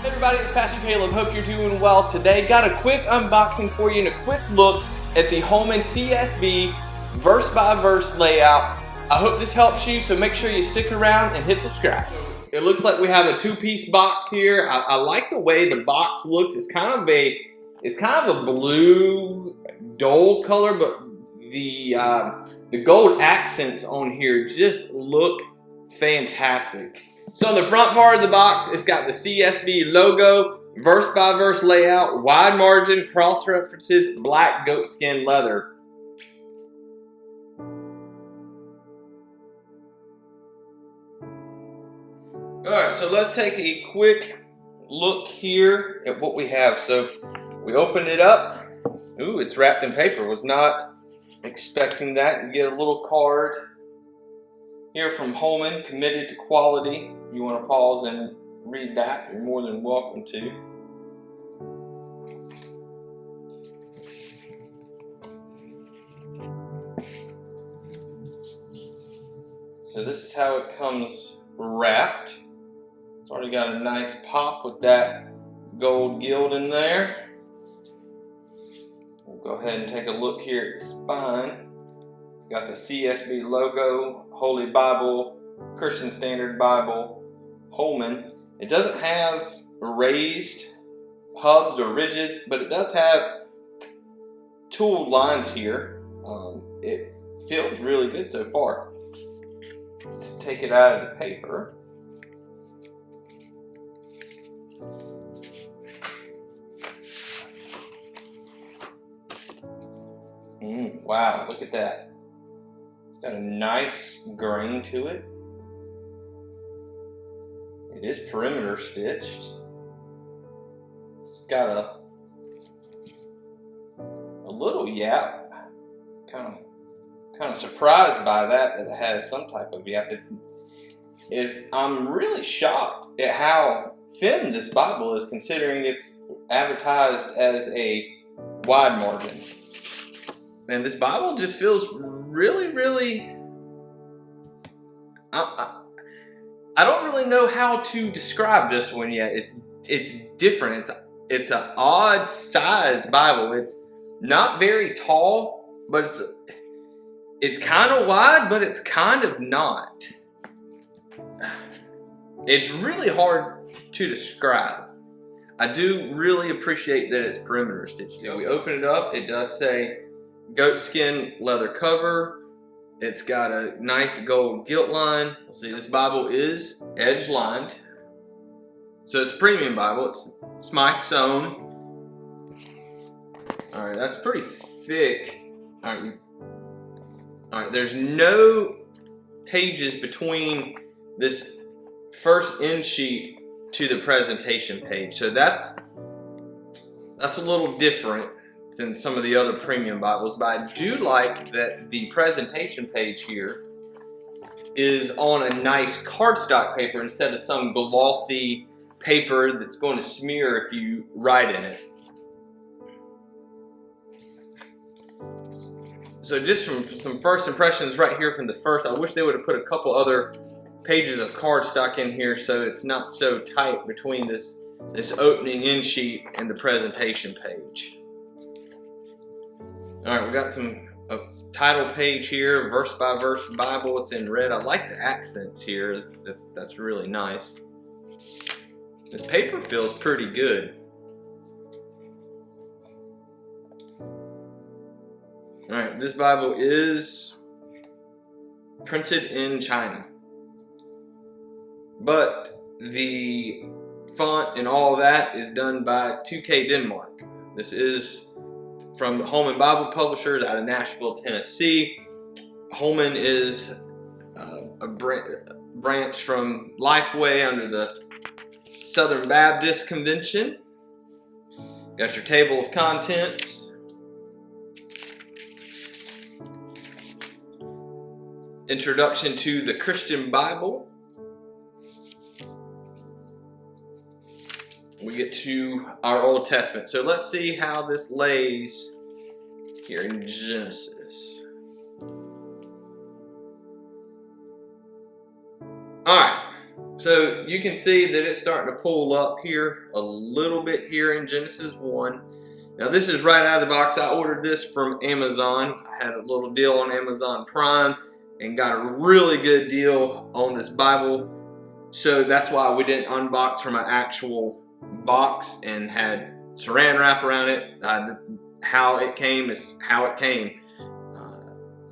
Hey everybody, it's Pastor Caleb. Hope you're doing well today. Got a quick unboxing for you and a quick look at the Holman CSB verse by verse layout. I hope this helps you, so make sure you stick around and hit subscribe. It looks like we have a two-piece box here. I like the way the box looks. It's kind of a blue dull color, but the gold accents on here just look fantastic. So on the front part of the box, it's got the CSB logo, verse by verse layout, wide margin, cross references, black goatskin leather. Alright, so let's take a quick look here at what we have. So we open it up. Ooh, it's wrapped in paper. Was not expecting that. You get a little card here from Holman, committed to quality. If you want to pause and read that, you're more than welcome to. So this is how it comes wrapped. It's already got a nice pop with that gold gilt in there. We'll go ahead and take a look here at the spine. It's got the CSB logo, Holy Bible, Christian Standard Bible, Holman. It doesn't have raised hubs or ridges, but it does have tooled lines here. It feels really good so far. To take it out of the paper. Wow, look at that. It's got a nice grain to it. It is perimeter stitched. It's got a little yap. Kind of surprised by that it has some type of yap. I'm really shocked at how thin this Bible is, considering it's advertised as a wide margin. And this Bible just feels really, I don't really know how to describe this one yet. It's different. It's an odd size Bible. It's not very tall, but it's kind of wide, but it's kind of not. It's really hard to describe. I do really appreciate that it's perimeter stitched. So we open it up, it does say goatskin leather cover. It's got a nice gold gilt line. See, this Bible is edge lined. So it's a premium Bible. It's Smythe sewn. Alright, that's pretty thick. Alright, there's no pages between this first end sheet to the presentation page. So that's a little different than some of the other premium Bibles, but I do like that the presentation page here is on a nice cardstock paper instead of some glossy paper that's going to smear if you write in it. So just from some first impressions right here from the first, I wish they would have put a couple other pages of cardstock in here so it's not so tight between this opening end sheet and the presentation page. Alright, we got a title page here, verse by verse Bible. It's in red. I like the accents here. That's really nice. This paper feels pretty good. Alright, this Bible is printed in China. But the font and all that is done by 2K Denmark. This is from the Holman Bible Publishers out of Nashville, Tennessee. Holman is a branch from Lifeway under the Southern Baptist Convention. Got your table of contents. Introduction to the Christian Bible. We get to our Old Testament. So let's see how this lays here in Genesis. Alright, So you can see that it's starting to pull up here a little bit here in Genesis 1. Now this is right out of the box. I ordered this from Amazon. I had a little deal on Amazon Prime and got a really good deal on this Bible. So that's why we didn't unbox from an actual box and had saran wrap around it. How it came is how it came.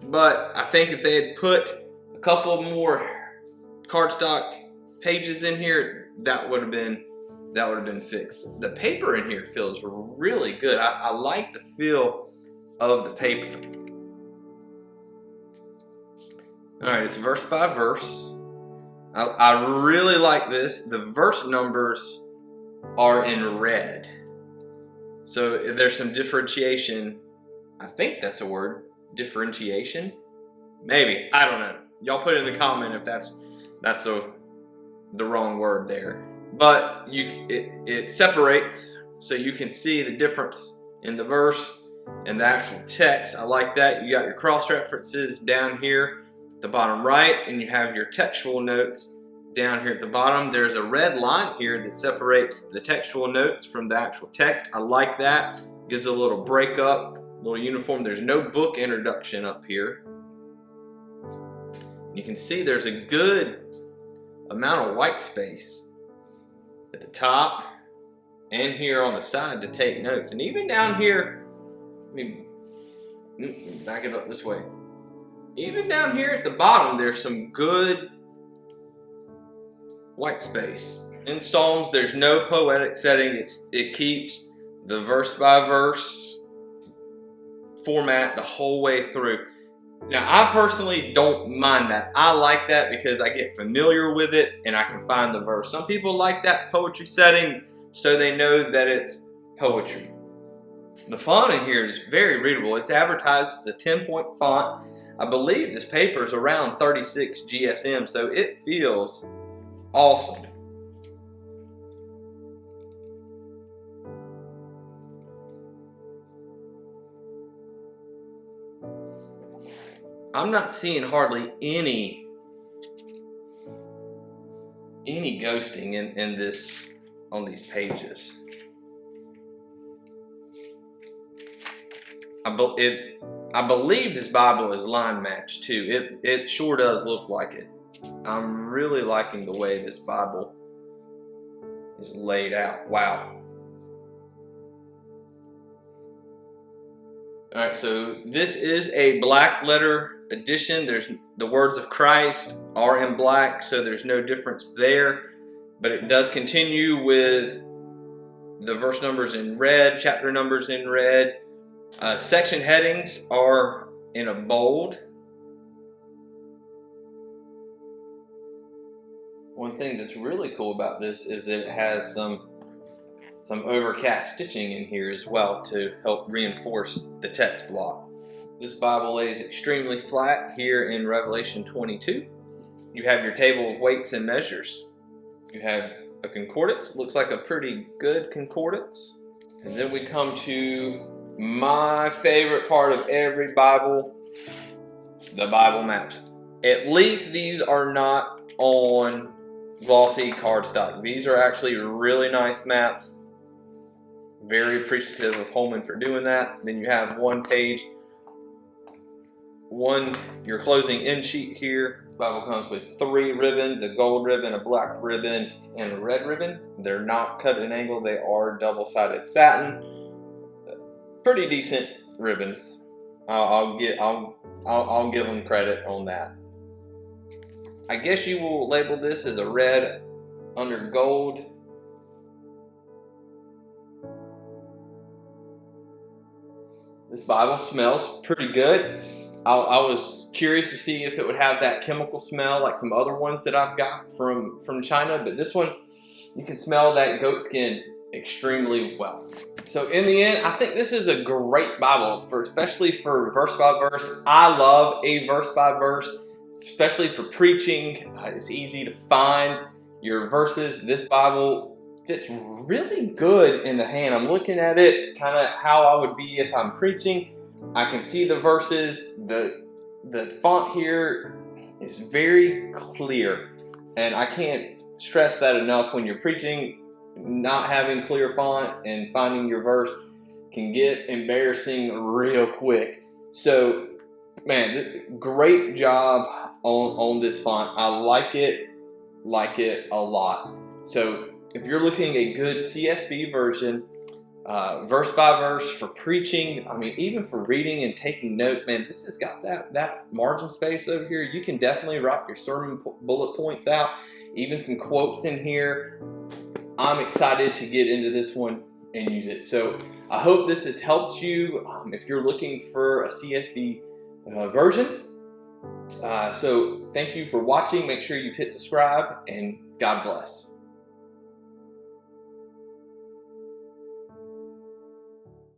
But I think if they had put a couple more cardstock pages in here, that would have been fixed. The paper in here feels really good. I like the feel of the paper. All right, it's verse by verse. I really like this. The verse numbers are in red. So there's some differentiation. I think that's a word. Differentiation? Maybe. I don't know. Y'all put it in the comment if that's the wrong word there. But it separates so you can see the difference in the verse and the actual text. I like that. You got your cross references down here at the bottom right, and you have your textual notes down here at the bottom. There's a red line here that separates the textual notes from the actual text. I like that. Gives a little break up, a little uniform. There's no book introduction up here. You can see there's a good amount of white space at the top and here on the side to take notes. And even down here, let me back it up this way. Even down here at the bottom, there's some good white space. In Psalms, there's no poetic setting. It keeps the verse by verse format the whole way through. Now, I personally don't mind that. I like that because I get familiar with it and I can find the verse. Some people like that poetry setting so they know that it's poetry. The font in here is very readable. It's advertised as a 10-point font. I believe this paper is around 36 GSM, so it feels awesome. I'm not seeing hardly any ghosting in this on these pages. I believe this Bible is line matched too. It sure does look like it. I'm really liking the way this Bible is laid out. Wow. All right, so this is a black letter edition. There's the words of Christ are in black, so there's no difference there. But it does continue with the verse numbers in red, chapter numbers in red. Section headings are in a bold. One thing that's really cool about this is that it has some overcast stitching in here as well to help reinforce the text block. This Bible lays extremely flat here in Revelation 22. You have your table of weights and measures. You have a concordance. It looks like a pretty good concordance. And then we come to my favorite part of every Bible, the Bible maps. At least these are not on glossy cardstock. These are actually really nice maps. Very appreciative of Holman for doing that. Then you have one page, your closing end sheet here. The Bible comes with 3 ribbons, a gold ribbon, a black ribbon, and a red ribbon. They're not cut at an angle. They are double-sided satin. Pretty decent ribbons. I'll give them credit on that. I guess you will label this as a red under gold. This Bible smells pretty good. I was curious to see if it would have that chemical smell like some other ones that I've got from China, but this one, you can smell that goat skin extremely well. So in the end, I think this is a great Bible, especially for verse by verse. I love a verse by verse, especially for preaching. It's easy to find your verses. This Bible fits really good in the hand. I'm looking at it kind of how I would be if I'm preaching. I can see the verses. The font here is very clear, and I can't stress that enough. When you're preaching, not having clear font and finding your verse can get embarrassing real quick. So, man, great job on this font. I like it a lot. So if you're looking at a good CSB version, verse by verse for preaching, I mean, even for reading and taking notes, man, this has got that margin space over here. You can definitely write your sermon bullet points out, even some quotes in here. I'm excited to get into this one and use it. So I hope this has helped you if you're looking for a CSB version. So thank you for watching. Make sure you've hit subscribe, and God bless.